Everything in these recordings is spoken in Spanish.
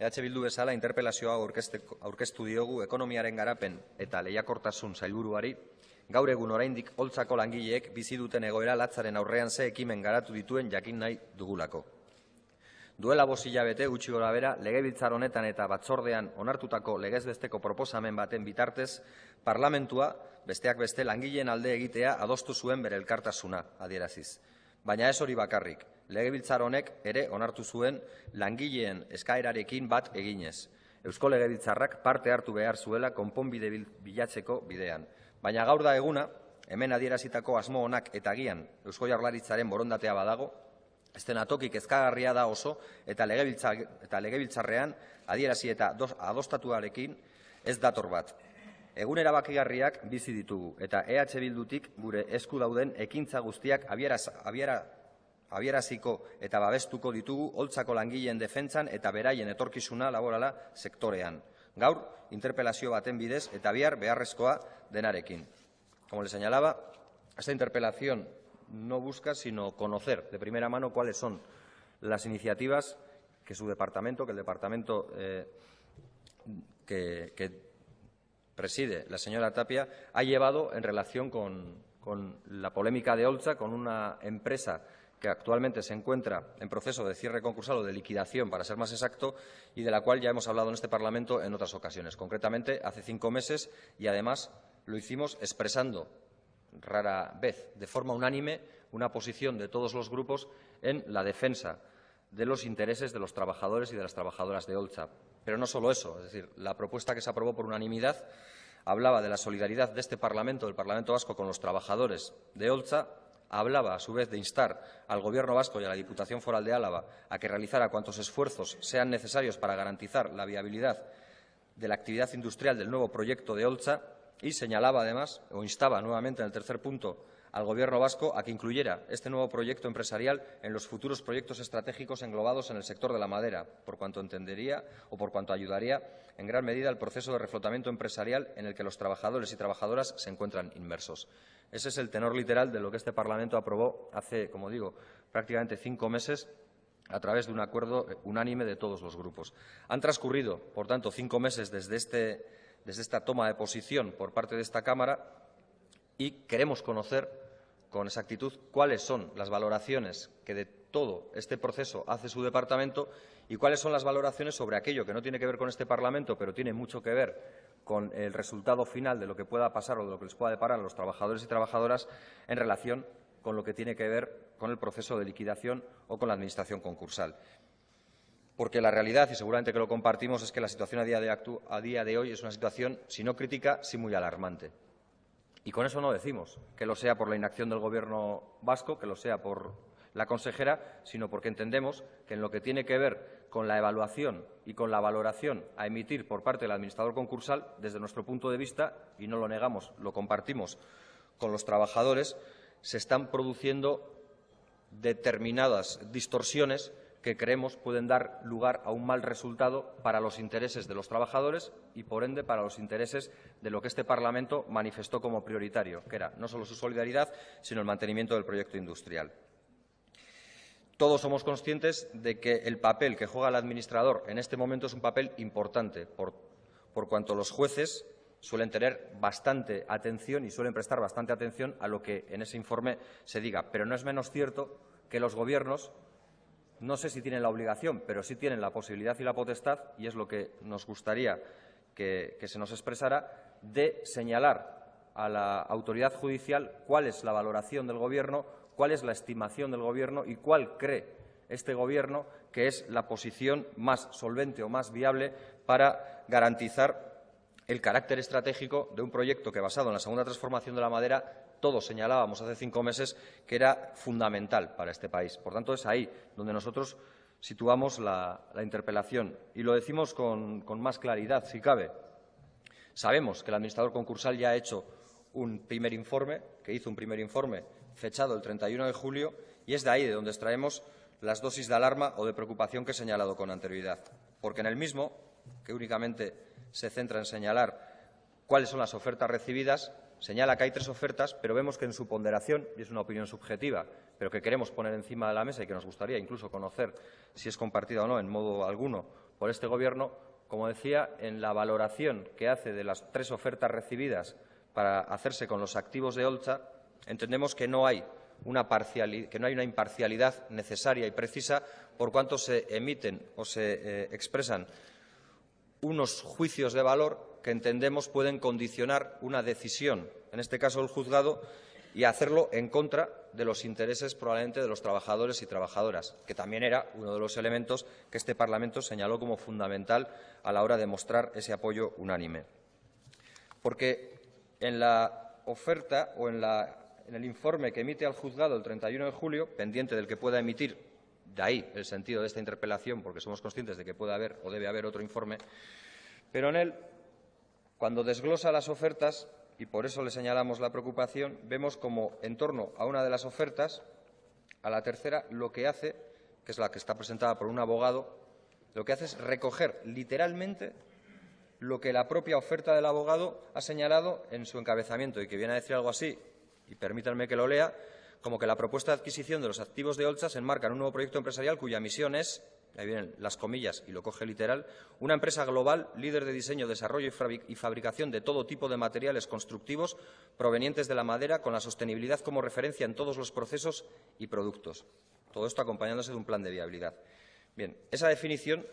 Bildu bezala interpelazioa aurkeztu diogu ekonomiaren garapen eta lehiakortasun sailburuari gaur egun oraindik Holtzako langileek bizi duten egoera latzaren aurrean ze ekimen garatu dituen jakin nahi dugulako. Duela 5 hilabete gutxi gorabehera legebiltzar honetan eta batzordean onartutako legez besteko proposamen baten bitartez parlamentua besteak beste langileen alde egitea adostu zuen bere elkartasuna adieraziz. Baina ez hori bakarrik, legebiltzar honek ere onartu zuen langileen eskaerarekin bat eginez. Eusko Legebiltzarrak parte hartu behar zuela konponbide bilatzeko bidean. Baina gaur da eguna, hemen adierazitako asmo onak eta agian Eusko Jaurlaritzaren borondatea badago, eszenatokik kezkagarria da oso eta legebiltzarrean adierazi eta adostatuarekin ez dator bat. Egun erabakigarriak bizi ditugu eta Bildutik gure esku dauden ekintza guztiak abieraziko eta babestuko ditugu Holtzako langileen defentsan eta beraien etorkizuna laborala sektorean. Gaur, interpelazio baten bidez eta bihar beharrezkoa denarekin. Como le señalaba, esta interpelación no busca sino conocer de primera mano cuáles son las iniciativas que su departamento, que el departamento que preside la señora Tapia, ha llevado en relación con la polémica de Holtza, con una empresa que actualmente se encuentra en proceso de cierre concursal o de liquidación, para ser más exacto, y de la cual ya hemos hablado en este Parlamento en otras ocasiones, concretamente hace 5 meses, y además lo hicimos expresando rara vez, de forma unánime, una posición de todos los grupos en la defensa de los intereses de los trabajadores y de las trabajadoras de Holtza. Pero no solo eso, es decir, la propuesta que se aprobó por unanimidad hablaba de la solidaridad de este Parlamento, del Parlamento Vasco, con los trabajadores de Holtza, hablaba a su vez de instar al Gobierno vasco y a la Diputación Foral de Álava a que realizara cuantos esfuerzos sean necesarios para garantizar la viabilidad de la actividad industrial del nuevo proyecto de Holtza, y señalaba además, o instaba nuevamente en el tercer punto, al Gobierno vasco a que incluyera este nuevo proyecto empresarial en los futuros proyectos estratégicos englobados en el sector de la madera, por cuanto entendería o por cuanto ayudaría en gran medida al proceso de reflotamiento empresarial en el que los trabajadores y trabajadoras se encuentran inmersos. Ese es el tenor literal de lo que este Parlamento aprobó hace, como digo, prácticamente 5 meses a través de un acuerdo unánime de todos los grupos. Han transcurrido, por tanto, 5 meses desde esta toma de posición por parte de esta Cámara y queremos conocer con exactitud cuáles son las valoraciones que de todo este proceso hace su departamento y cuáles son las valoraciones sobre aquello que no tiene que ver con este Parlamento, pero tiene mucho que ver con el resultado final de lo que pueda pasar o de lo que les pueda deparar a los trabajadores y trabajadoras en relación con lo que tiene que ver con el proceso de liquidación o con la administración concursal. Porque la realidad, y seguramente que lo compartimos, es que la situación a día de hoy es una situación, si no crítica, sí muy alarmante. Y con eso no decimos que lo sea por la inacción del Gobierno vasco, que lo sea por la consejera, sino porque entendemos que en lo que tiene que ver con la evaluación y con la valoración a emitir por parte del administrador concursal, desde nuestro punto de vista, y no lo negamos, lo compartimos con los trabajadores, se están produciendo determinadas distorsiones que creemos pueden dar lugar a un mal resultado para los intereses de los trabajadores y, por ende, para los intereses de lo que este Parlamento manifestó como prioritario, que era no solo su solidaridad, sino el mantenimiento del proyecto industrial. Todos somos conscientes de que el papel que juega el administrador en este momento es un papel importante, por cuanto los jueces suelen tener bastante atención y suelen prestar bastante atención a lo que en ese informe se diga. Pero no es menos cierto que los gobiernos, no sé si tienen la obligación, pero sí tienen la posibilidad y la potestad, y es lo que nos gustaría que se nos expresara, de señalar a la autoridad judicial cuál es la valoración del Gobierno, cuál es la estimación del Gobierno y cuál cree este Gobierno que es la posición más solvente o más viable para garantizar el carácter estratégico de un proyecto que, basado en la segunda transformación de la madera, todos señalábamos hace 5 meses que era fundamental para este país. Por tanto, es ahí donde nosotros situamos la interpelación. Y lo decimos con más claridad, si cabe. Sabemos que el administrador concursal ya ha hecho un primer informe, fechado el 31 de julio, y es de ahí de donde extraemos las dosis de alarma o de preocupación que he señalado con anterioridad. Porque en el mismo, que únicamente se centra en señalar cuáles son las ofertas recibidas, señala que hay 3 ofertas, pero vemos que en su ponderación, y es una opinión subjetiva, pero que queremos poner encima de la mesa y que nos gustaría incluso conocer si es compartida o no en modo alguno por este Gobierno, como decía, en la valoración que hace de las 3 ofertas recibidas para hacerse con los activos de Olcha, entendemos que no hay una imparcialidad necesaria y precisa por cuanto se emiten o se expresan unos juicios de valor que entendemos pueden condicionar una decisión, en este caso el juzgado, y hacerlo en contra de los intereses probablemente de los trabajadores y trabajadoras, que también era uno de los elementos que este Parlamento señaló como fundamental a la hora de mostrar ese apoyo unánime. Porque en la oferta o en el informe que emite al juzgado el 31 de julio, pendiente del que pueda emitir, de ahí el sentido de esta interpelación, porque somos conscientes de que puede haber o debe haber otro informe, pero en él, cuando desglosa las ofertas, y por eso le señalamos la preocupación, vemos como en torno a una de las ofertas, a la tercera, lo que hace, que es la que está presentada por un abogado, lo que hace es recoger literalmente lo que la propia oferta del abogado ha señalado en su encabezamiento y que viene a decir algo así, y permítanme que lo lea, como que la propuesta de adquisición de los activos de Olcha se enmarca en un nuevo proyecto empresarial cuya misión es, ahí vienen las comillas y lo coge literal, una empresa global, líder de diseño, desarrollo y fabricación de todo tipo de materiales constructivos provenientes de la madera con la sostenibilidad como referencia en todos los procesos y productos. Todo esto acompañándose de un plan de viabilidad. Bien, esa definición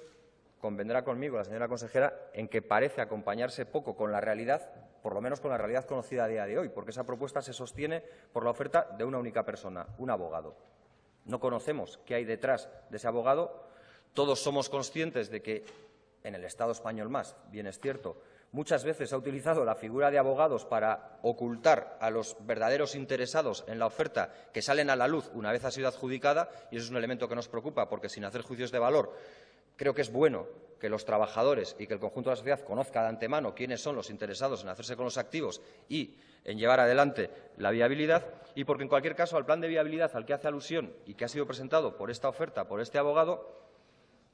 convendrá conmigo la señora consejera en que parece acompañarse poco con la realidad, por lo menos con la realidad conocida a día de hoy, porque esa propuesta se sostiene por la oferta de una única persona, un abogado. No conocemos qué hay detrás de ese abogado. Todos somos conscientes de que en el Estado español más, bien es cierto, muchas veces se ha utilizado la figura de abogados para ocultar a los verdaderos interesados en la oferta que salen a la luz una vez ha sido adjudicada, y eso es un elemento que nos preocupa porque sin hacer juicios de valor creo que es bueno que los trabajadores y que el conjunto de la sociedad conozca de antemano quiénes son los interesados en hacerse con los activos y en llevar adelante la viabilidad, y porque en cualquier caso al plan de viabilidad al que hace alusión y que ha sido presentado por esta oferta, por este abogado,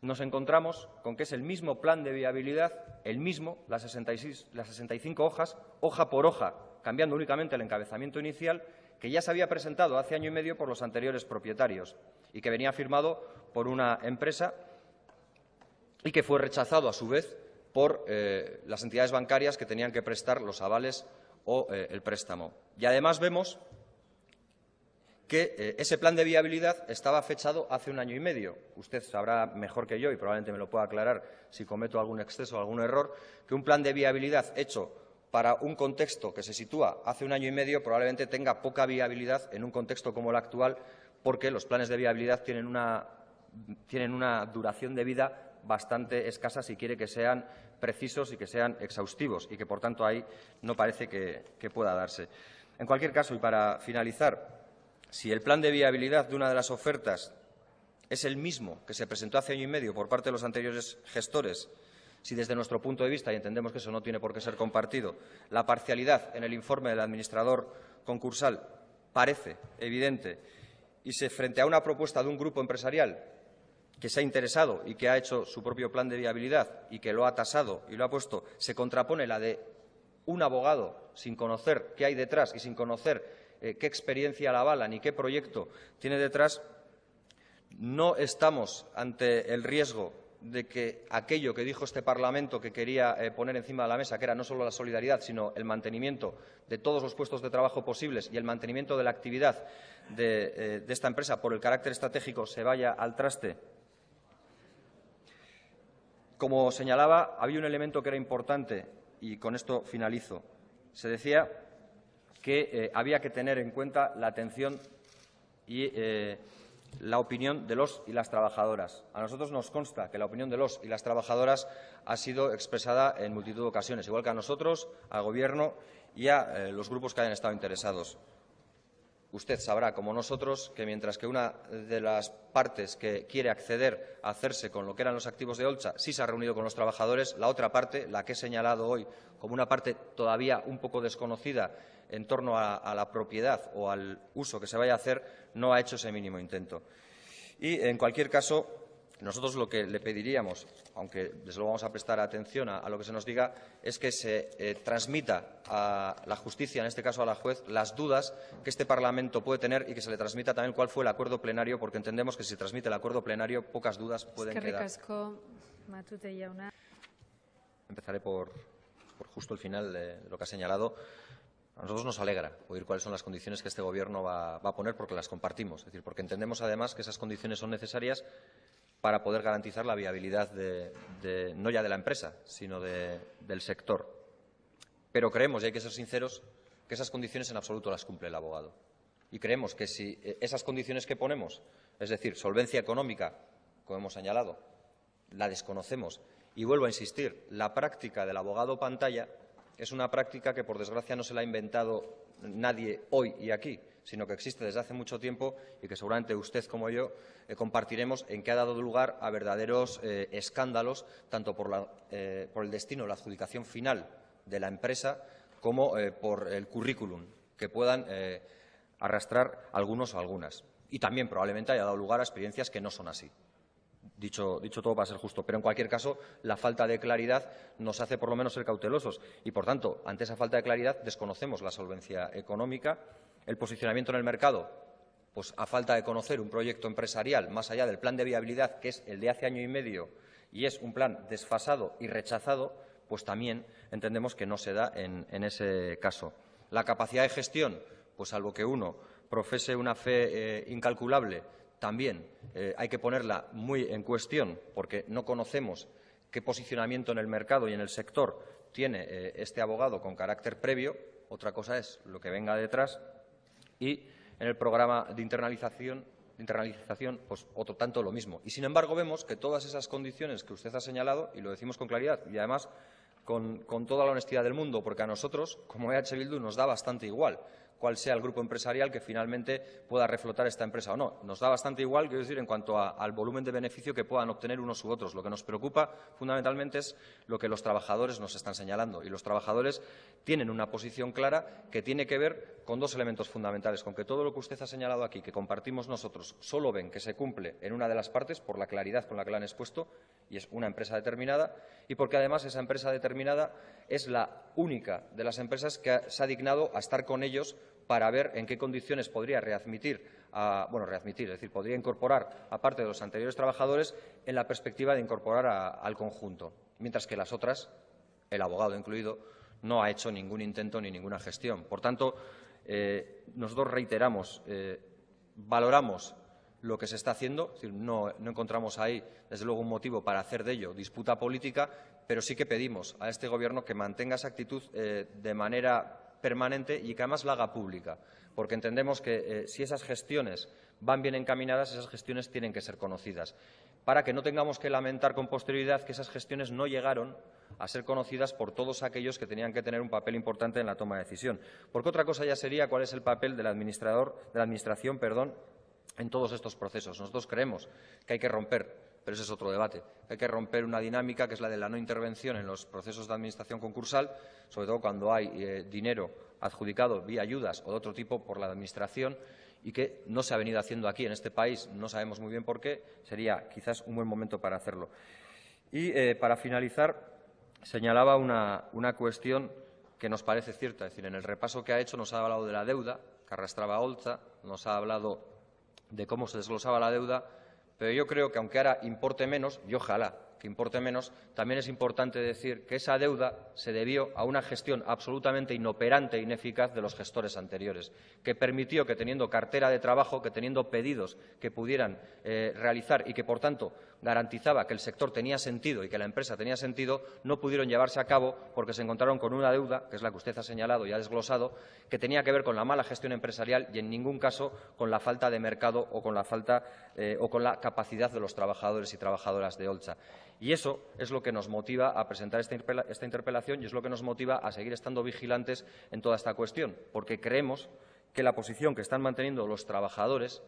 nos encontramos con que es el mismo plan de viabilidad, el mismo, las 65 hojas, hoja por hoja, cambiando únicamente el encabezamiento inicial, que ya se había presentado hace año y medio por los anteriores propietarios y que venía firmado por una empresa y que fue rechazado a su vez por las entidades bancarias que tenían que prestar los avales o el préstamo. Y además vemos que ese plan de viabilidad estaba fechado hace un año y medio. Usted sabrá mejor que yo, y probablemente me lo pueda aclarar si cometo algún exceso o algún error, que un plan de viabilidad hecho para un contexto que se sitúa hace un año y medio probablemente tenga poca viabilidad en un contexto como el actual, porque los planes de viabilidad tienen una duración de vida bastante escasa si quiere que sean precisos y que sean exhaustivos, y que, por tanto, ahí no parece que pueda darse. En cualquier caso, y para finalizar, si el plan de viabilidad de una de las ofertas es el mismo que se presentó hace año y medio por parte de los anteriores gestores, si desde nuestro punto de vista, y entendemos que eso no tiene por qué ser compartido, la parcialidad en el informe del administrador concursal parece evidente, y se frente a una propuesta de un grupo empresarial que se ha interesado y que ha hecho su propio plan de viabilidad y que lo ha tasado y lo ha puesto, se contrapone la de un abogado sin conocer qué hay detrás y sin conocer qué experiencia la avala ni qué proyecto tiene detrás, no estamos ante el riesgo de que aquello que dijo este Parlamento que quería poner encima de la mesa, que era no solo la solidaridad, sino el mantenimiento de todos los puestos de trabajo posibles y el mantenimiento de la actividad de esta empresa por el carácter estratégico, se vaya al traste. Como señalaba, había un elemento que era importante, y con esto finalizo. Se decía que había que tener en cuenta la atención y la opinión de los y las trabajadoras. A nosotros nos consta que la opinión de los y las trabajadoras ha sido expresada en multitud de ocasiones, igual que a nosotros, al Gobierno y a los grupos que hayan estado interesados. Usted sabrá, como nosotros, que mientras que una de las partes que quiere acceder a hacerse con lo que eran los activos de Olcha sí se ha reunido con los trabajadores, la otra parte, la que he señalado hoy como una parte todavía un poco desconocida en torno a la propiedad o al uso que se vaya a hacer, no ha hecho ese mínimo intento. Y, en cualquier caso, nosotros lo que le pediríamos, aunque desde luego vamos a prestar atención a lo que se nos diga, es que se transmita a la justicia, en este caso a la juez, las dudas que este Parlamento puede tener, y que se le transmita también cuál fue el acuerdo plenario, porque entendemos que si se transmite el acuerdo plenario pocas dudas pueden quedar. Matute jauna. Empezaré por justo el final de lo que ha señalado. A nosotros nos alegra oír cuáles son las condiciones que este Gobierno va a poner, porque las compartimos. Es decir, porque entendemos además que esas condiciones son necesarias para poder garantizar la viabilidad no ya de la empresa, sino del sector. Pero creemos, y hay que ser sinceros, que esas condiciones en absoluto las cumple el abogado. Y creemos que si esas condiciones que ponemos, es decir, solvencia económica, como hemos señalado, la desconocemos, y vuelvo a insistir, la práctica del abogado pantalla es una práctica que, por desgracia, no se la ha inventado nadie hoy y aquí, sino que existe desde hace mucho tiempo y que seguramente usted como yo compartiremos en que ha dado lugar a verdaderos escándalos, tanto por el destino, la adjudicación final de la empresa, como por el currículum que puedan arrastrar algunos o algunas. Y también probablemente haya dado lugar a experiencias que no son así. Dicho todo para ser justo, pero en cualquier caso la falta de claridad nos hace por lo menos ser cautelosos y, por tanto, ante esa falta de claridad desconocemos la solvencia económica, el posicionamiento en el mercado, pues a falta de conocer un proyecto empresarial más allá del plan de viabilidad, que es el de hace año y medio y es un plan desfasado y rechazado, pues también entendemos que no se da en ese caso. La capacidad de gestión, pues salvo que uno profese una fe incalculable, también hay que ponerla muy en cuestión, porque no conocemos qué posicionamiento en el mercado y en el sector tiene este abogado con carácter previo. Otra cosa es lo que venga detrás. Y en el programa de internalización, pues otro tanto lo mismo. Y, sin embargo, vemos que todas esas condiciones que usted ha señalado, y lo decimos con claridad y, además, con toda la honestidad del mundo, porque a nosotros, como EH Bildu, nos da bastante igual cuál sea el grupo empresarial que finalmente pueda reflotar esta empresa o no. Nos da bastante igual, quiero decir, en cuanto al volumen de beneficio que puedan obtener unos u otros. Lo que nos preocupa fundamentalmente es lo que los trabajadores nos están señalando. Y los trabajadores tienen una posición clara que tiene que ver con dos elementos fundamentales, con que todo lo que usted ha señalado aquí, que compartimos nosotros, solo ven que se cumple en una de las partes por la claridad con la que la han expuesto, y es una empresa determinada, y porque además esa empresa determinada es la única de las empresas que se ha dignado a estar con ellos para ver en qué condiciones podría readmitir, es decir, podría incorporar a parte de los anteriores trabajadores en la perspectiva de incorporar al conjunto, mientras que las otras, el abogado incluido, no ha hecho ningún intento ni ninguna gestión. Por tanto, nosotros reiteramos, valoramos lo que se está haciendo, es decir, no encontramos ahí, desde luego, un motivo para hacer de ello disputa política, pero sí que pedimos a este Gobierno que mantenga esa actitud de manera permanente y que además la haga pública, porque entendemos que si esas gestiones van bien encaminadas, esas gestiones tienen que ser conocidas, para que no tengamos que lamentar con posterioridad que esas gestiones no llegaron a ser conocidas por todos aquellos que tenían que tener un papel importante en la toma de decisión. Porque otra cosa ya sería cuál es el papel del administración, en todos estos procesos. Nosotros creemos que hay que romper, pero ese es otro debate, hay que romper una dinámica que es la de la no intervención en los procesos de administración concursal, sobre todo cuando hay dinero adjudicado vía ayudas o de otro tipo por la Administración y que no se ha venido haciendo aquí en este país, no sabemos muy bien por qué, sería quizás un buen momento para hacerlo. Y para finalizar, señalaba una cuestión que nos parece cierta, es decir, en el repaso que ha hecho nos ha hablado de la deuda que arrastraba Olza, nos ha hablado de cómo se desglosaba la deuda, pero yo creo que, aunque ahora importe menos, y ojalá que importe menos, también es importante decir que esa deuda se debió a una gestión absolutamente inoperante e ineficaz de los gestores anteriores, que permitió que, teniendo cartera de trabajo, que teniendo pedidos que pudieran realizar y que, por tanto, garantizaba que el sector tenía sentido y que la empresa tenía sentido, no pudieron llevarse a cabo porque se encontraron con una deuda, que es la que usted ha señalado y ha desglosado, que tenía que ver con la mala gestión empresarial y, en ningún caso, con la falta de mercado o con la capacidad de los trabajadores y trabajadoras de Olza. Y eso es lo que nos motiva a presentar esta interpelación y es lo que nos motiva a seguir estando vigilantes en toda esta cuestión, porque creemos que la posición que están manteniendo los trabajadores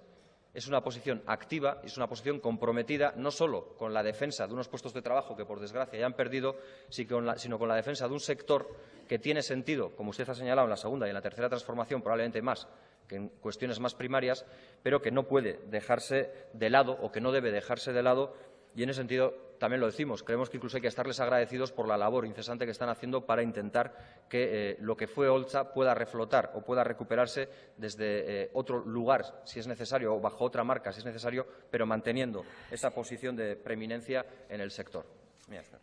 es una posición activa y es una posición comprometida no solo con la defensa de unos puestos de trabajo que, por desgracia, ya han perdido, sino con la defensa de un sector que tiene sentido, como usted ha señalado, en la segunda y en la tercera transformación, probablemente más que en cuestiones más primarias, pero que no puede dejarse de lado o que no debe dejarse de lado. Y, en ese sentido, también lo decimos, creemos que incluso hay que estarles agradecidos por la labor incesante que están haciendo para intentar que lo que fue Olza pueda reflotar o pueda recuperarse desde otro lugar, si es necesario, o bajo otra marca, si es necesario, pero manteniendo esa posición de preeminencia en el sector. Mila esker.